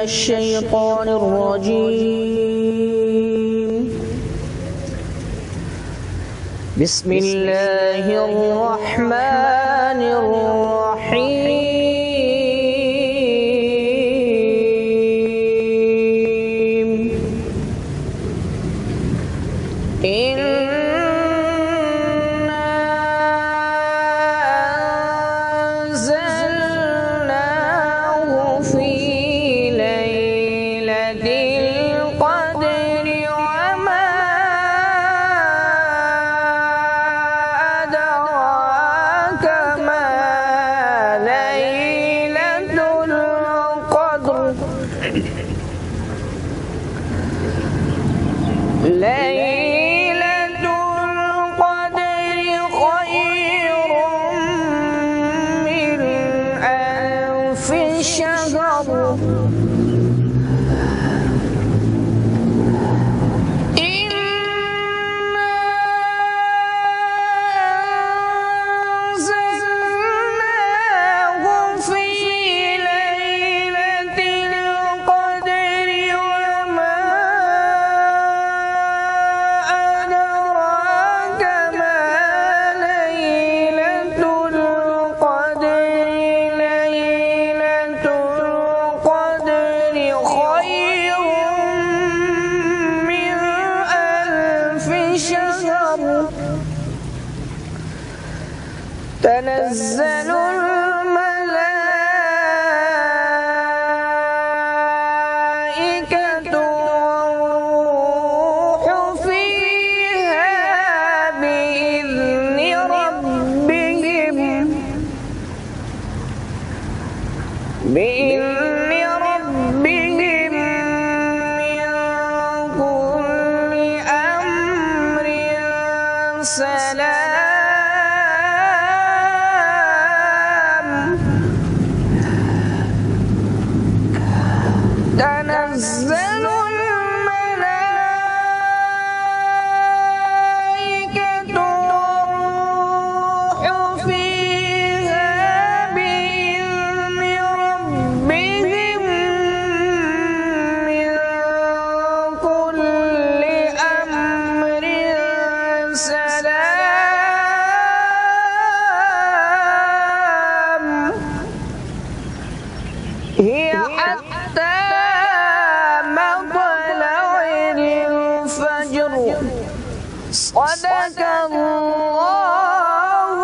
الشيطان الرجيم بسم الله الرحمن الرحيم ليلة القدر خير من ألف شهر تنزل الملائكة والروح فيها بإذن ربهم من كل أمر سلام تنزل الملائكة والروح فيها بإذن ربهم من كل أمر سلام هي حتى صدق اللہ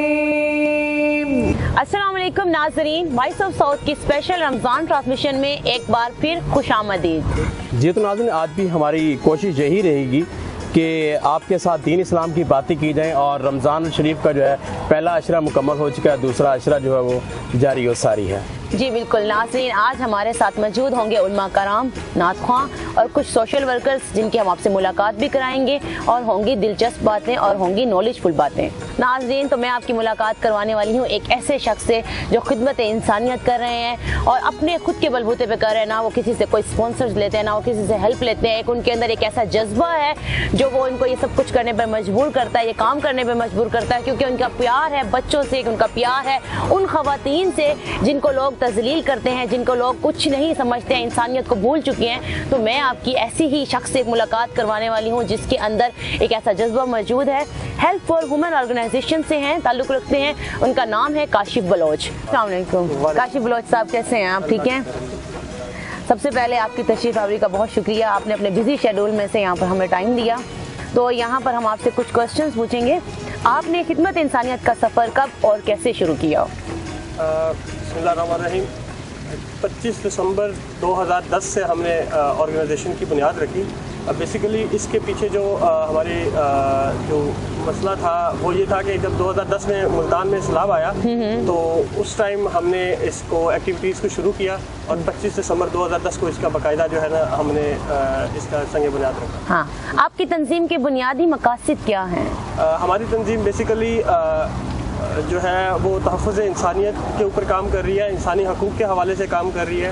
العظیم۔ السلام علیکم ناظرین، وائس آف ساؤتھ کی اسپیشل رمضان ٹرانسمیشن میں ایک بار پھر خوش آمدید۔ جی تو ناظرین، آج بھی ہماری کوشش یہی رہے گی کہ آپ کے ساتھ دین اسلام کی باتیں کی جائیں، اور رمضان شریف کا جو ہے پہلا عشرہ مکمل ہو چکا ہے، دوسرا عشرہ جو ہے وہ جاری و ساری ہے۔ جی بالکل ناظرین، آج ہمارے ساتھ موجود ہوں گے علماء کرام، نعت خواں اور کچھ سوشل ورکرز، جن کی ہم آپ سے ملاقات بھی کرائیں گے، اور ہوں گی دلچسپ باتیں اور ہوں گی نالج فل باتیں۔ ناظرین، تو میں آپ کی ملاقات کروانے والی ہوں ایک ایسے شخص سے جو خدمت انسانیت کر رہے ہیں اور اپنے خود کے بلبوتے پہ کر رہے ہیں، نہ وہ کسی سے کوئی اسپانسرز لیتے ہیں، نہ وہ کسی سے ہیلپ لیتے ہیں۔ ان کے اندر ایک ایسا جذبہ ہے جو وہ ان کو یہ سب کچھ کرنے پہ مجبور کرتا ہے، یہ کام کرنے پہ مجبور کرتا ہے، کیونکہ ان کا پیار ہے بچوں سے، ان کا پیار ہے ان خواتین سے جن کو لوگ تذلیل کرتے ہیں، جن کو لوگ کچھ نہیں سمجھتے ہیں، انسانیت کو بھول چکے ہیں۔ تو میں آپ کی ایسی ہی شخص سے ایک ملاقات کروانے والی ہوں جس کے اندر ایک ایسا جذبہ موجود ہے، ہیلپ فار وومن آرگنائزیشن سے ہیں، تعلق رکھتے ہیں۔ ان کا نام ہے کاشف بلوچ۔ السلام علیکم کاشف بلوچ صاحب، کیسے ہیں آپ؟ ٹھیک ہیں؟ سب سے پہلے آپ کی تشریف آوری کا بہت شکریہ، آپ نے اپنے بزی شیڈول میں سے یہاں پر ہمیں ٹائم دیا۔ تو یہاں پر ہم آپ سے کچھ کوسچنز پوچھیں گے۔ آپ نے خدمت انسانیت کا سفر کب اور کیسے شروع کیا؟ بسم اللہ الرحمن الرحیم۔ 25 دسمبر 2010 سے ہم نے آرگنائزیشن کی بنیاد رکھی۔ بیسیکلی اس کے پیچھے جو ہماری جو مسئلہ تھا وہ یہ تھا کہ جب 2010 میں ملتان میں سیلاب آیا تو اس ٹائم ہم نے اس کو ایکٹیویٹیز کو شروع کیا، اور 25 دسمبر 2010 کو اس کا باقاعدہ جو ہے نا ہم نے اس کا سنگ بنیاد رکھا۔ ہاں، آپ کی تنظیم کے بنیادی مقاصد کیا ہیں؟ ہماری تنظیم بیسیکلی جو ہے وہ تحفظ انسانیت کے اوپر کام کر رہی ہے، انسانی حقوق کے حوالے سے کام کر رہی ہے،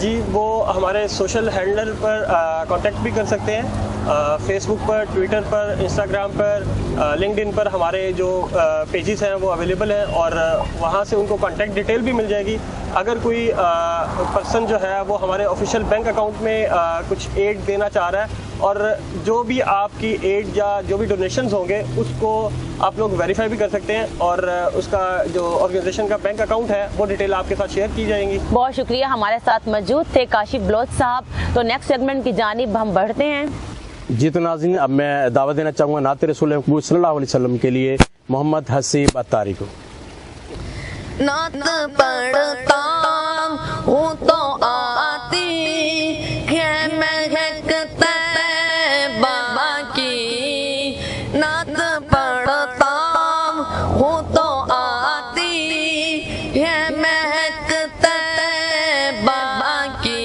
جی وہ ہمارے سوشل ہینڈل پر کانٹیکٹ بھی کر سکتے ہیں، فیس بک پر، ٹویٹر پر، انسٹاگرام پر، لنکڈ ان پر ہمارے جو پیجز ہیں وہ اویلیبل ہیں، اور وہاں سے ان کو کانٹیکٹ ڈیٹیل بھی مل جائے گی۔ اگر کوئی پرسن جو ہے وہ ہمارے آفیشیل بینک اکاؤنٹ میں کچھ ایڈ دینا چاہ رہا ہے، اور جو بھی آپ کی ایڈ یا جو بھی ڈونیشنز ہوں گے اس کو آپ لوگ ویریفائی بھی کر سکتے ہیں، اور اس کا جو آرگنائزیشن کا بینک اکاؤنٹ ہے وہ ڈیٹیل آپ کے ساتھ شیئر کی جائیں گی۔ بہت شکریہ، ہمارے ساتھ موجود تھے کاشف بلوچ صاحب۔ تو نیکسٹ سیگمنٹ کی جانب ہم بڑھتے ہیں۔ جی تو ناظرین، اب میں دعوت دینا چاہوں گا نعت رسول مقبول صلی اللہ علیہ وسلم کے لیے محمد حسیب اتاری کو۔ نعت پڑھتا ہوں تو آتی ہے مہک طیبہ کی، نعت پڑھتا ہوں تو آتی ہے مہک طیبہ کی،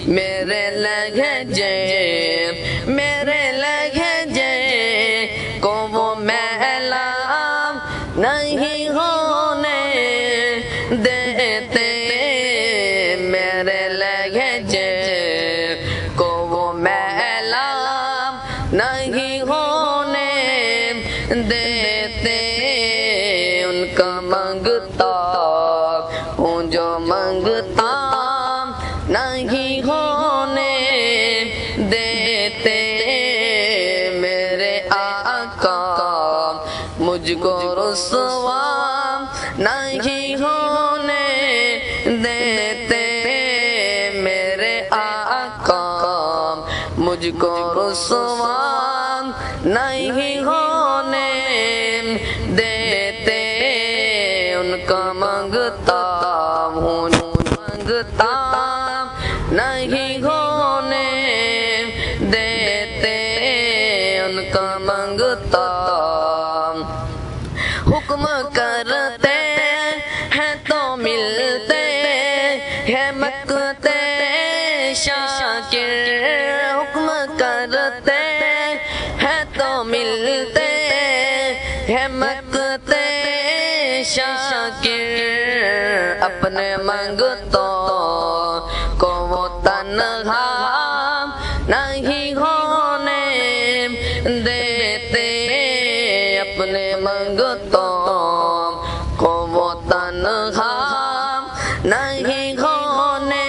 میرے لہجے کو وہ میلا نہیں ہونے دیتے، میرے لہجے کو وہ میلا نہیں ہونے دیتے، ان کا منگتا ہوں جو منگتا نہیں ہونے دیتے، میرے آقا مجھ کو رسوا نہیں ہونے دیتے، میرے آقا مجھ کو رسوا نہیں ہونے دیتے، ان کا منگتا ہوں منگتا نہیں ہونے دیتے، ان کا منگتا حکم کرتے ہیں تو ملتے ہیں مقتے شاکر، حکم کرتے ہیں تو ملتے ہیں مقتے شاکر، اپنے منگتوں کو وہ تنہا نہیں ہونے دیتے، اپنے منگتوں کو وہ تنہا نہیں ہونے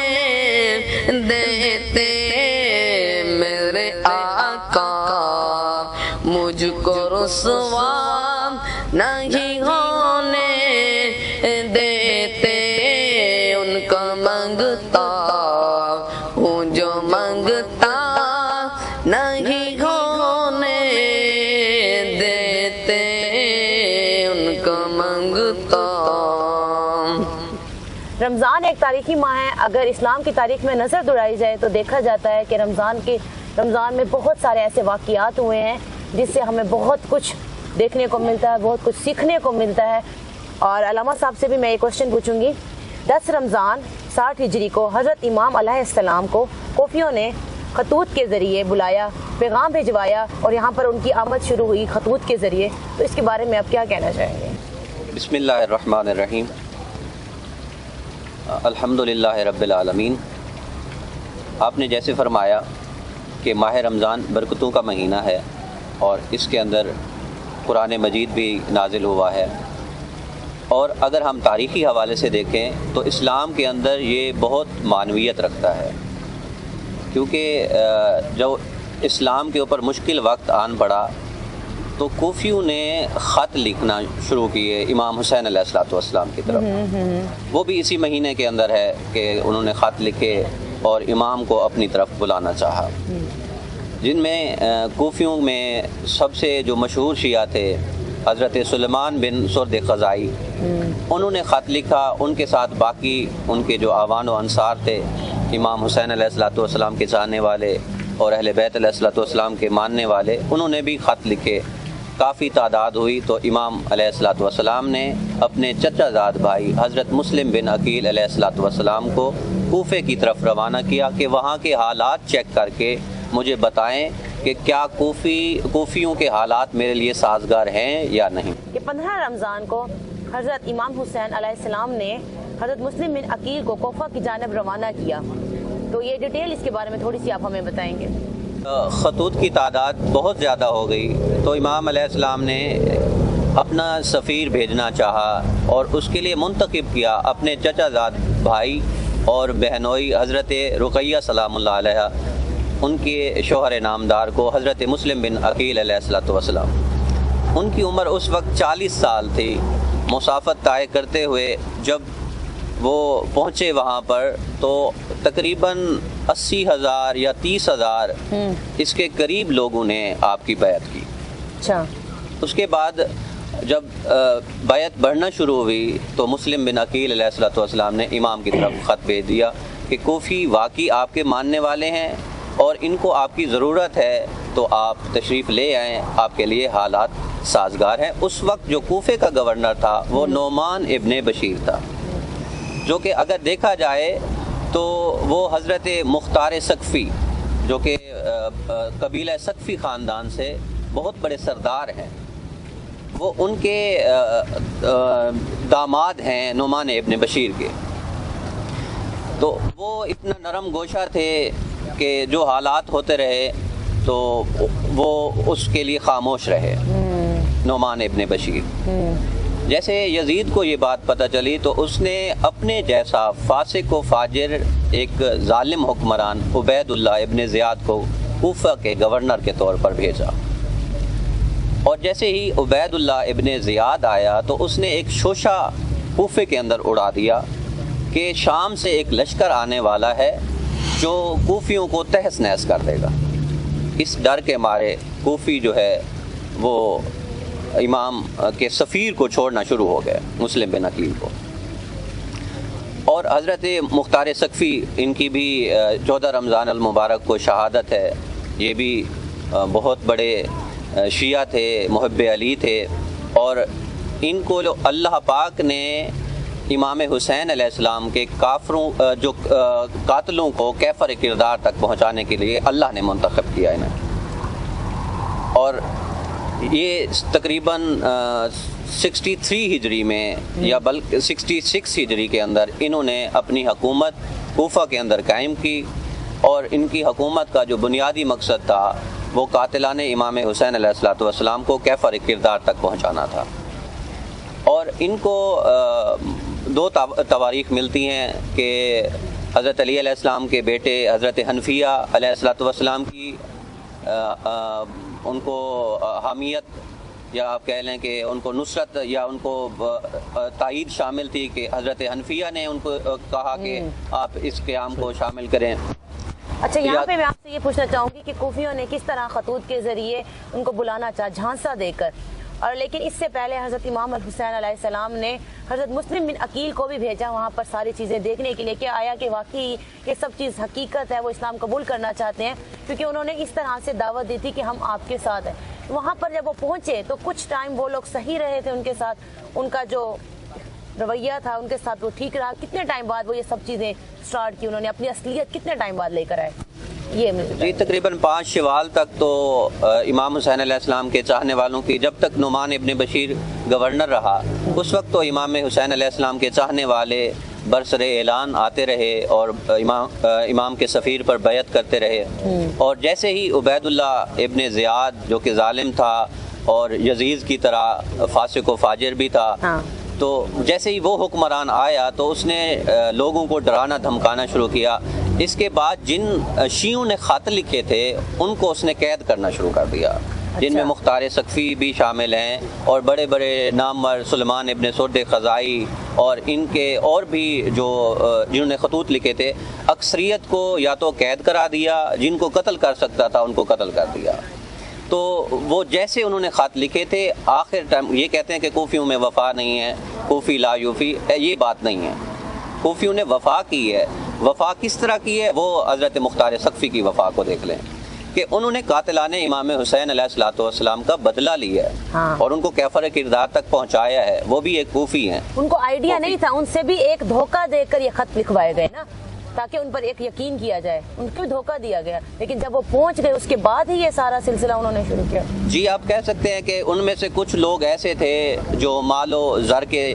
دیتے، میرے آقا مجھ کو رسوا نہیں ہونے دیتے، ان کا منگتا ہوں جو منگتا نہیں ہونے دیتے، ان کا منگتا۔ رمضان ایک تاریخی ماہ ہے۔ اگر اسلام کی تاریخ میں نظر دوڑائی جائے تو دیکھا جاتا ہے کہ رمضان میں بہت سارے ایسے واقعات ہوئے ہیں جس سے ہمیں بہت کچھ دیکھنے کو ملتا ہے، بہت کچھ سیکھنے کو ملتا ہے۔ اور علامہ صاحب سے بھی میں یہ کوشچن پوچھوں گی، 10 رمضان 60 ہجری کو حضرت امام علیہ السلام کو کوفیوں نے خطوط کے ذریعے بلایا، پیغام بھجوایا، اور یہاں پر ان کی آمد شروع ہوئی خطوط کے ذریعے، تو اس کے بارے میں آپ کیا کہنا چاہیں گے؟ بسم اللہ الرحمن الرحیم، الحمدللہ رب العالمین۔ آپ نے جیسے فرمایا کہ ماہ رمضان برکتوں کا مہینہ ہے، اور اس کے اندر قرآن مجید بھی نازل ہوا ہے، اور اگر ہم تاریخی حوالے سے دیکھیں تو اسلام کے اندر یہ بہت معنویت رکھتا ہے، کیونکہ جو اسلام کے اوپر مشکل وقت آن پڑا تو کوفیوں نے خط لکھنا شروع کیے امام حسین علیہ السلام کی طرف۔ وہ بھی اسی مہینے کے اندر ہے کہ انہوں نے خط لکھے اور امام کو اپنی طرف بلانا چاہا، جن میں کوفیوں میں سب سے جو مشہور شیعہ تھے حضرت سلیمان بن سرد خزائی، انہوں نے خط لکھا، ان کے ساتھ باقی ان کے جو اعوان و انصار تھے، امام حسین علیہ السلام کے چاہنے والے اور اہل بیت علیہ السلام کے ماننے والے، انہوں نے بھی خط لکھے، کافی تعداد ہوئی تو امام علیہ السلام نے اپنے چچا زاد بھائی حضرت مسلم بن عقیل علیہ السلام کو کوفے کی طرف روانہ کیا کہ وہاں کے حالات چیک کر کے مجھے بتائیں کہ کیا کوفیوں کے حالات میرے لیے سازگار ہیں یا نہیں۔ کہ 15 رمضان کو حضرت امام حسین علیہ السلام نے حضرت مسلم بن عقیل کو کوفہ کی جانب روانہ کیا. تو یہ ڈیٹیل اس کے بارے میں تھوڑی سی آپ ہمیں بتائیں گے. خطوط کی تعداد بہت زیادہ ہو گئی تو امام علیہ السلام نے اپنا سفیر بھیجنا چاہا اور اس کے لیے منتخب کیا اپنے چچا زاد بھائی اور بہنوئی حضرت رقیہ سلام اللہ علیہ، ان کے شوہر نامدار کو، حضرت مسلم بن عقیل علیہ السلام. ان کی عمر اس وقت 40 سال تھی. مسافت طے کرتے ہوئے جب وہ پہنچے وہاں پر تو تقریباً 80,000 یا 30,000 اس کے قریب لوگوں نے آپ کی بیعت کی. اچھا. اس کے بعد جب بیعت بڑھنا شروع ہوئی تو مسلم بن عقیل علیہ السلام نے امام کی طرف خط بھیج دیا کہ کوفی واقعی آپ کے ماننے والے ہیں اور ان کو آپ کی ضرورت ہے تو آپ تشریف لے آئیں، آپ کے لیے حالات سازگار ہیں. اس وقت جو کوفے کا گورنر تھا وہ نعمان ابن بشیر تھا، جو کہ اگر دیکھا جائے تو وہ حضرت مختار ثقفی جو کہ قبیلہ ثقفی خاندان سے بہت بڑے سردار ہیں، وہ ان کے داماد ہیں نعمان ابن بشیر کے. تو وہ اتنا نرم گوشہ تھے کہ جو حالات ہوتے رہے تو وہ اس کے لیے خاموش رہے. نعمان ابن بشیر جیسے یزید کو یہ بات پتہ چلی تو اس نے اپنے جیسا فاسق و فاجر ایک ظالم حکمران عبید اللہ ابن زیاد کو کوفہ کے گورنر کے طور پر بھیجا. اور جیسے ہی عبید اللہ ابن زیاد آیا تو اس نے ایک شوشہ کوفے کے اندر اڑا دیا کہ شام سے ایک لشکر آنے والا ہے جو کوفیوں کو تہس نہس کر دے گا. اس ڈر کے مارے کوفی جو ہے وہ امام کے سفیر کو چھوڑنا شروع ہو گئے، مسلم بن عقیل کو. اور حضرت مختار ثقفی، ان کی بھی 14 رمضان المبارک کو شہادت ہے. یہ بھی بہت بڑے شیعہ تھے، محب علی تھے، اور ان کو اللہ پاک نے امام حسین علیہ السلام کے کافروں جو قاتلوں کو کیفر کردار تک پہنچانے کے لیے اللہ نے منتخب کیا انہیں. اور یہ تقریباً 63 ہجری میں یا بلکہ 66 ہجری کے اندر انہوں نے اپنی حکومت کوفہ کے اندر قائم کی، اور ان کی حکومت کا جو بنیادی مقصد تھا وہ قاتلان امام حسین علیہ السلام کو کیفر کردار تک پہنچانا تھا. اور ان کو 2 تواریخ ملتی ہیں کہ حضرت علی علیہ السلام کے بیٹے حضرت حنفیہ علیہ السلام کی ان کو حامیت یا آپ کہہ لیں کہ ان کو نصرت یا ان کو تائید شامل تھی کہ حضرت حنفیہ نے ان کو کہا کہ آپ اس قیام کو شامل کریں. اچھا، یہاں پہ میں آپ سے یہ پوچھنا چاہوں گی کہ کوفیوں نے کس طرح خطوط کے ذریعے ان کو بلانا چاہا، جھانسا دے کر، اور لیکن اس سے پہلے حضرت امام الحسین علیہ السلام نے حضرت مسلم بن عقیل کو بھی بھیجا وہاں پر ساری چیزیں دیکھنے کے لیے کہ آیا کہ واقعی یہ سب چیز حقیقت ہے، وہ اسلام قبول کرنا چاہتے ہیں، کیونکہ انہوں نے اس طرح سے دعوت دی تھی کہ ہم آپ کے ساتھ ہیں. وہاں پر جب وہ پہنچے تو کچھ ٹائم وہ لوگ صحیح رہے تھے، ان کے ساتھ ان کا جو رویہ تھا ان کے ساتھ وہ ٹھیک رہا. کتنے ٹائم بعد وہ یہ سب چیزیں سٹارٹ کی، انہوں نے اپنی اصلیت کتنے ٹائم بعد لے کر آئے؟ جی تقریباً 5 شوال تک تو امام حسین علیہ السلام کے چاہنے والوں کی، جب تک نعمان ابن بشیر گورنر رہا اس وقت تو امام حسین علیہ السلام کے چاہنے والے برسر اعلان آتے رہے اور امام کے سفیر پر بیعت کرتے رہے. اور جیسے ہی عبید اللہ ابن زیاد جو کہ ظالم تھا اور یزید کی طرح فاسق و فاجر بھی تھا، تو جیسے ہی وہ حکمران آیا تو اس نے لوگوں کو ڈرانا دھمکانا شروع کیا. اس کے بعد جن شیعوں نے خط لکھے تھے ان کو اس نے قید کرنا شروع کر دیا، جن میں مختار ثقفی بھی شامل ہیں اور بڑے بڑے نامور سلمان ابن سرد خزائی اور ان کے اور بھی جو جنہوں نے خطوط لکھے تھے. اکثریت کو یا تو قید کرا دیا، جن کو قتل کر سکتا تھا ان کو قتل کر دیا. تو وہ جیسے انہوں نے خط لکھے تھے آخر ٹائم یہ کہتے ہیں کہ کوفیوں میں وفا نہیں ہے، کوفی لا یوفی، یہ بات نہیں ہے. کوفیوں نے وفا کی ہے. وفا کس طرح کی ہے وہ حضرت مختار ثقفی کی وفا کو دیکھ لیں کہ انہوں نے قاتلان امام حسین علیہ السلام کا بدلہ لیا ہے اور ان کو کیفر کردار تک پہنچایا ہے. وہ بھی ایک کوفی ہیں. ان کو آئیڈیا نہیں تھا، ان سے بھی ایک دھوکہ دے کر یہ خط لکھوائے گئے نا، تاکہ ان پر ایک یقین کیا جائے. ان کو دھوکہ دیا گیا، لیکن جب وہ پہنچ گئے اس کے بعد ہی یہ سارا سلسلہ انہوں نے شروع کیا. جی آپ کہہ سکتے ہیں کہ ان میں سے کچھ لوگ ایسے تھے جو مال و زر کے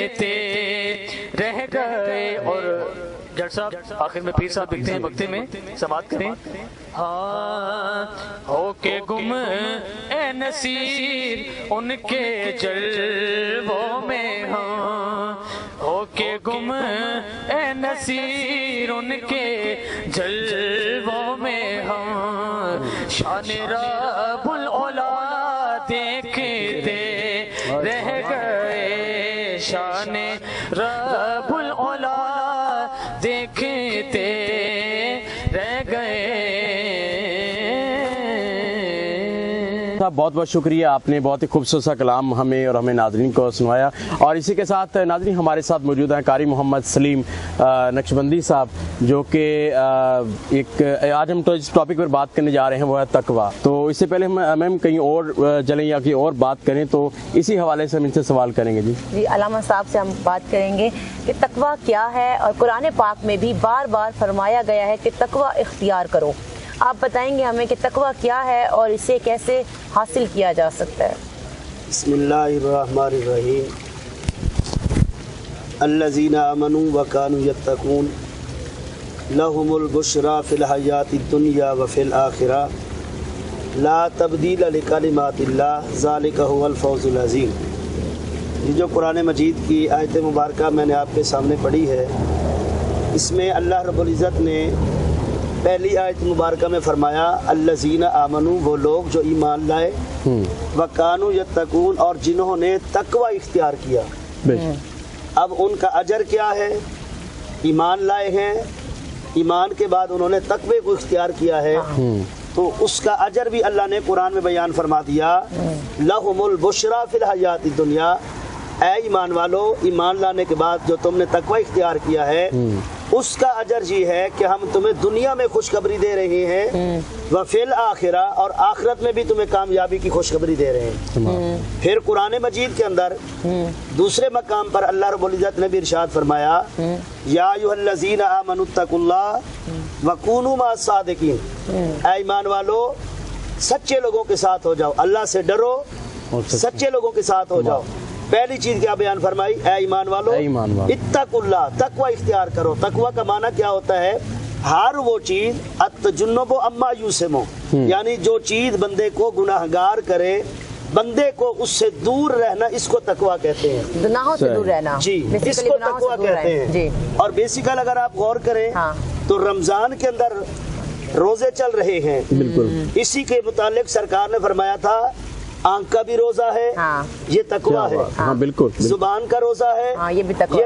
کہتے رہ گئے. اور جٹ صاحب آخر میں پیر صاحب لکھتے ہیں مکتے میں سماعت کریں. ہاں ہو کے گم اے نصیر ان کے جلووں میں, ہاں ہو کے گم اے نصیر ان کے جلووں میں, ہاں شان رب العلا دیکھتے رہ گئے, شان رب العلا دیکھتے رہ گئے. بہت بہت شکریہ, آپ نے بہت ہی خوبصورت سا کلام ہمیں اور ہمیں ناظرین کو سنوایا. اور اسی کے ساتھ ناظرین ہمارے ساتھ موجود ہیں قاری محمد سلیم نقشبندی صاحب, جو کہ ایک آج ہم تو اس ٹاپک پر بات کرنے جا رہے ہیں, وہ ہے تقویٰ. تو اس سے پہلے ہم کہیں اور چلیں یا کہیں اور بات کریں تو اسی حوالے سے ہم ان سے سوال کریں گے. جی علامہ صاحب سے ہم بات کریں گے کہ تقویٰ کیا ہے, اور قرآن پاک میں بھی بار بار فرمایا گیا ہے کہ تقویٰ اختیار کرو. آپ بتائیں گے ہمیں کہ تقویٰ کیا ہے اور اسے کیسے حاصل کیا جا سکتا ہے؟ بسم اللہ الرحمن الرحیم. الذین آمنوا وکانوا یتقون لهم البشری فی الحیاۃ الدنیا وفی الآخرہ لا تبدیل لکلمات اللہ ذالک هو الفوز العظیم. یہ جو قرآن مجید کی آیت مبارکہ میں نے آپ کے سامنے پڑھی ہے, اس میں اللہ رب العزت نے پہلی آیت مبارکہ میں فرمایا الذین آمنوا, وہ لوگ جو ایمان لائے, وکانوا یتقون, اور جنہوں نے تقوی اختیار کیا. اب ان کا اجر کیا ہے؟ ایمان لائے ہیں, ایمان کے بعد انہوں نے تقوی کو اختیار کیا ہے, تو اس کا اجر بھی اللہ نے قرآن میں بیان فرما دیا. لہم البشری فی الحیاۃ الدنیا, اے ایمان والو, ایمان لانے کے بعد جو تم نے تقوی اختیار کیا ہے اس کا اجر یہ ہے کہ ہم تمہیں دنیا میں خوشخبری دے رہے ہیں, وفی الآخرہ, اور آخرت میں بھی تمہیں کامیابی کی خوشخبری دے رہے ہیں. پھر قرآن مجید کے اندر دوسرے مقام پر اللہ رب العزت نے بھی ارشاد فرمایا یا ایھا الذین آمنوا اتقوا اللہ وکونوا مع الصادقین, اے ایمان والو سچے لوگوں کے ساتھ ہو جاؤ, اللہ سے ڈرو, سچے لوگوں کے ساتھ ہو جاؤ. پہلی چیز کیا بیان فرمائی؟ اے ایمان والو اتقوا اللہ, تقوی اختیار کرو. تقوی کا معنی کیا ہوتا ہے؟ ہر وہ چیز التجنب عما یوسم, یعنی جو چیز بندے کو گناہگار کرے, بندے کو اس سے دور رہنا, اس کو تقوی کہتے ہیں. گناہوں سے دور رہنا, جی اس کو تقوی کہتے ہیں. اور بیسیکل اگر آپ غور کریں تو رمضان کے اندر روزے چل رہے ہیں, بالکل اسی کے متعلق سرکار نے فرمایا تھا آنکھ کا بھی روزہ ہے, یہ تقویٰ ہے. ہاں بالکل. زبان کا روزہ ہے, یہ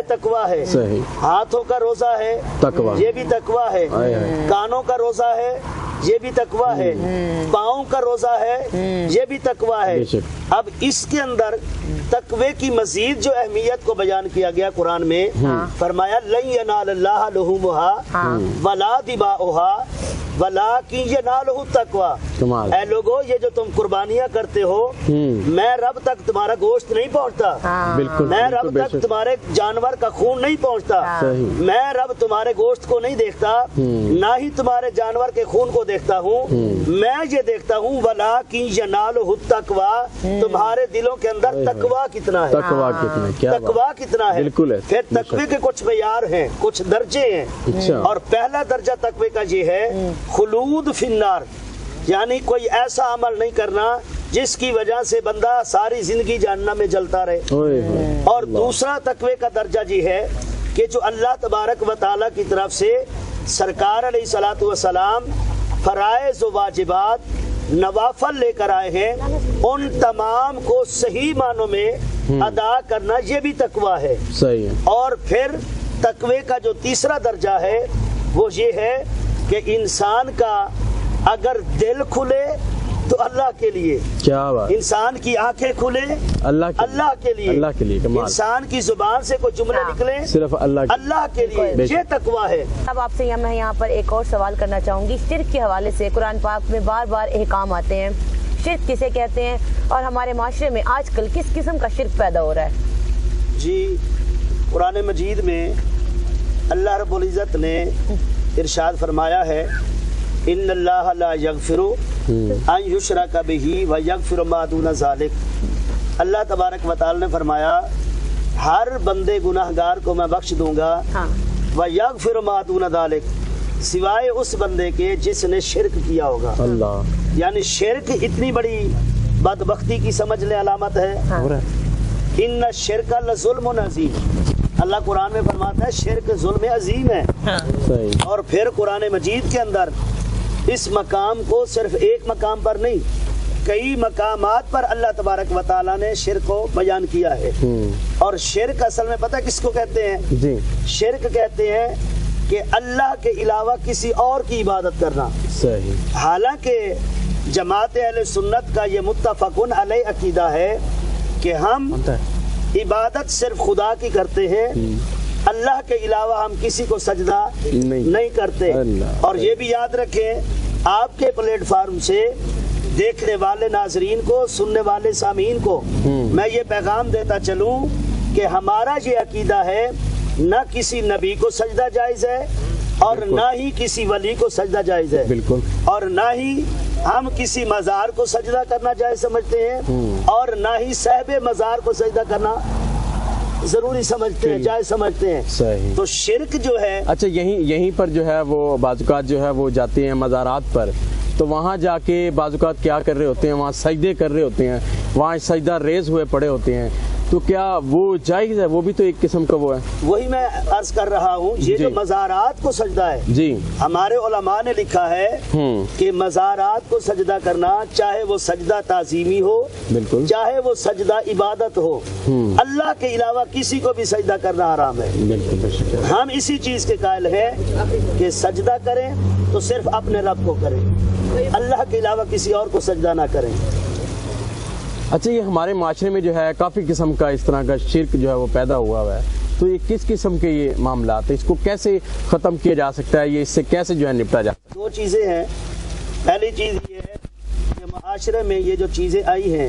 تقویٰ ہے. ہاتھوں کا روزہ ہے, یہ بھی تقویٰ ہے. کانوں کا روزہ ہے, یہ بھی تقویٰ ہے. پاؤں کا روزہ ہے, یہ بھی تقویٰ ہے. اب اس کے اندر تقوی کی مزید جو اہمیت کو بیان کیا گیا قرآن میں, فرمایا لن ینال اللہ لحومها ولا دماؤها ولکن ینالہ التقوی. اے لوگو, یہ جو تم قربانیاں کرتے ہو, میں رب تک تمہارا گوشت نہیں پہنچتا, میں رب تک تمہارے جانور کا خون نہیں پہنچتا, میں رب تمہارے گوشت کو نہیں دیکھتا, نہ ہی تمہارے جانور کے خون کو دیکھتا ہوں, میں یہ دیکھتا ہوں ولکن ینالہ التقوی, تمہارے دلوں کے اندر تقوی کتنا ہے, تقوی کتنا ہے. پھر تقوی کے کچھ معیار ہیں, کچھ درجے ہیں, اور پہلا درجہ تقوی کا یہ ہے خلود فی النار, یعنی کوئی ایسا عمل نہیں کرنا جس کی وجہ سے بندہ ساری زندگی جہنم میں جلتا رہے. اور دوسرا تقوی کا درجہ یہ ہے کہ جو اللہ تبارک و تعالیٰ کی طرف سے سرکار علیہ الصلوۃ والسلام فرائض و واجبات نوافل لے کر آئے ہیں, ان تمام کو صحیح معنوں میں ادا کرنا, یہ بھی تقوی ہے. اور پھر تقوی کا جو تیسرا درجہ ہے وہ یہ ہے کہ انسان کا اگر دل کھلے تو اللہ کے لیے, کیا بات, انسان کی آنکھیں کھلے اللہ کے لیے, انسان کی زبان سے کوئی جملے نکلے صرف اللہ کے لیے, یہ تقویٰ ہے. اب آپ سے میں یہاں پر ایک اور سوال کرنا چاہوں گی. شرک کے حوالے سے قرآن پاک میں بار بار احکام آتے ہیں, شرک کسے کہتے ہیں, اور ہمارے معاشرے میں آج کل کس قسم کا شرک پیدا ہو رہا ہے؟ جی قرآن مجید میں اللہ رب العزت نے ارشاد فرمایا ہے ان اللہ لا یغفر ان یشرک بہ ویغفر ما دون ذلک. اللہ تبارک و تعالی نے فرمایا ہر بندے گناہگار کو میں بخش دوں گا وَيَغْفِرُ مَا دُونَ ذَلِكَ سوائے اس بندے کے جس نے شرک کیا ہوگا. اللہ یعنی شرک اتنی بڑی بدبختی کی سمجھ لیں علامت ہے. ان الشرک لظلم عظیم اللہ قرآن میں فرماتا ہے شرک ظلم عظیم ہے. صحیح. اور پھر قرآن مجید کے اندر اس مقام کو صرف ایک مقام پر نہیں کئی مقامات پر اللہ تبارک و تعالیٰ نے شرک کو بیان کیا ہے. اور شرک اصل میں پتہ کس کو کہتے ہیں؟ جی شرک کہتے ہیں کہ اللہ کے علاوہ کسی اور کی عبادت کرنا. صحیح. حالانکہ جماعت اہل سنت کا یہ متفقن علیہ عقیدہ ہے کہ ہم عبادت صرف خدا کی کرتے ہیں, اللہ کے علاوہ ہم کسی کو سجدہ نہیں کرتے. اور یہ بھی یاد رکھیں آپ کے پلیٹ فارم سے دیکھنے والے ناظرین کو, سننے والے سامعین کو میں یہ پیغام دیتا چلوں کہ ہمارا یہ عقیدہ ہے نہ کسی نبی کو سجدہ جائز ہے اور نہ ہی کسی ولی کو سجدہ جائز ہے. بالکل. اور نہ ہی ہم کسی مزار کو سجدہ کرنا جائز سمجھتے ہیں اور نہ ہی صاحب مزار کو سجدہ کرنا ضروری سمجھتے ہیں, جائز سمجھتے ہیں. صحیح. تو شرک جو ہے اچھا یہیں پر جو ہے وہ بعض اوقات جو ہے وہ جاتے ہیں مزارات پر, تو وہاں جا کے بعض اوقات کیا کر رہے ہوتے ہیں, وہاں سجدے کر رہے ہوتے ہیں, وہاں سجدہ ریز ہوئے پڑے ہوتے ہیں, تو کیا وہ جائز ہے؟ وہ بھی تو ایک قسم کا وہ ہے. وہی میں عرض کر رہا ہوں یہ جو مزارات کو سجدہ ہے جی ہمارے علماء نے لکھا ہے کہ مزارات کو سجدہ کرنا چاہے وہ سجدہ تعظیمی ہو بالکل چاہے وہ سجدہ عبادت ہو اللہ کے علاوہ کسی کو بھی سجدہ کرنا حرام ہے. بالکل. ہم اسی چیز کے قائل ہیں کہ سجدہ کریں تو صرف اپنے رب کو کریں, اللہ کے علاوہ کسی اور کو سجدہ نہ کریں. اچھا یہ ہمارے معاشرے میں جو ہے کافی قسم کا اس طرح کا شرک جو ہے وہ پیدا ہوا ہے, تو یہ کس قسم کے یہ معاملات ہیں, اس کو کیسے ختم کیا جا سکتا ہے, یہ اس سے کیسے جو ہے نپٹا جا سکتا ہے؟ دو چیزیں ہیں. پہلی چیز یہ ہے کہ معاشرے میں یہ جو چیزیں آئی ہیں,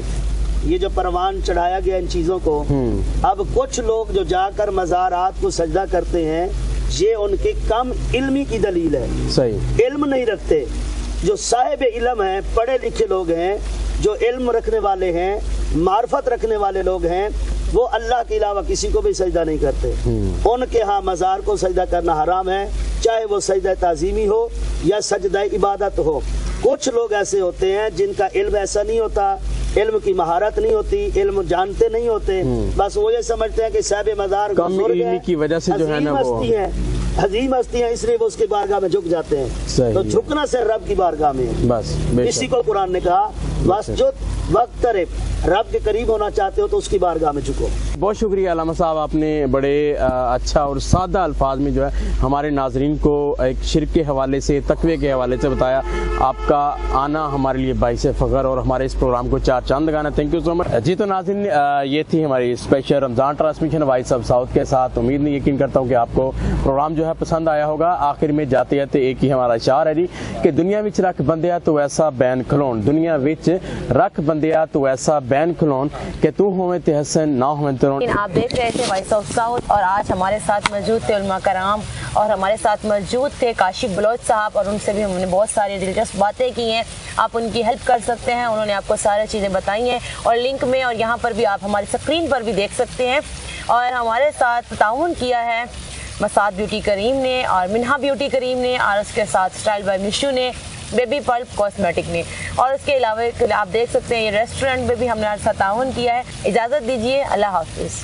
یہ جو پروان چڑھایا گیا ان چیزوں کو, اب کچھ لوگ جو جا کر مزارات کو سجدہ کرتے ہیں یہ ان کے کم علمی کی دلیل ہے. صحیح. علم نہیں رکھتے. جو صاحب علم ہیں, پڑھے لکھے لوگ ہیں, جو علم رکھنے والے ہیں, معرفت رکھنے والے لوگ ہیں, وہ اللہ کے علاوہ کسی کو بھی سجدہ نہیں کرتے. ان کے ہاں مزار کو سجدہ کرنا حرام ہے, چاہے وہ سجدہ تعظیمی ہو یا سجدہ عبادت ہو. کچھ لوگ ایسے ہوتے ہیں جن کا علم ایسا نہیں ہوتا, علم کی مہارت نہیں ہوتی, علم جانتے نہیں ہوتے, بس وہ یہ سمجھتے ہیں کہ صاحب مزار کم علمی کی وجہ سے جو ہے نا وہ عظیم ہستیاں, اس لیے وہ اس کی بارگاہ میں جھک جاتے ہیں. تو جھکنا سے رب کی بارگاہ میں بس اسی کو قرآن نے کہا واسجد واقترب, رب کے قریب ہونا چاہتے ہو تو اس کی بارگاہ میں جھکو. بہت شکریہ علامہ صاحب, آپ نے بڑے اچھا اور سادہ الفاظ میں جو ہے ہمارے ناظرین کو ایک شرک کے حوالے سے, تقوی کے حوالے سے بتایا. آپ کا آنا ہمارے لیے باعث فخر اور ہمارے اس پروگرام کو چار چاند لگانا. تھینک یو سو مچ. جی تو ناظرین یہ تھی ہماری special Ramzan transmission Voice of South کے ساتھ. امید نہیں یقین کرتا ہوں کہ آپ کو پروگرام جو ہے پسند آیا ہوگا. آخر میں جاتے جاتے ایک ہی ہمارا اشعار ہے جی کہ دنیا وچ رکھ بندیا تو ایسا بین کھلون, دنیا وچ رکھ بندیا تو ایسا بین کھلون کہ تو ہوئے تے حسن نہ ہوئے تے رون. آپ دیکھ رہے تھے وائس آف ساؤتھ اور آج ہمارے ساتھ موجود تھے علماء کرام اور ہمارے ساتھ موجود تھے کاشف بلوچ صاحب, اور ان سے بھی ہم نے بہت ساری دلچسپ باتیں کی ہیں. آپ ان کی ہیلپ کر سکتے ہیں, انہوں نے آپ کو ساری چیزیں بتائی ہیں اور لنک میں اور یہاں پر بھی آپ ہماری اسکرین پر بھی دیکھ سکتے ہیں. اور ہمارے ساتھ تعاون کیا ہے مساد بیوٹی کریم نے اور منہا بیوٹی کریم نے, اور اس کے ساتھ اسٹائل بائی مشو نے, بیبی پلپ کاسمیٹک نے, اور اس کے علاوہ آپ دیکھ سکتے ہیں یہ ریسٹورنٹ میں بھی ہم نے آپ کے ساتھ تعاون کیا ہے. اجازت دیجیے, اللہ حافظ.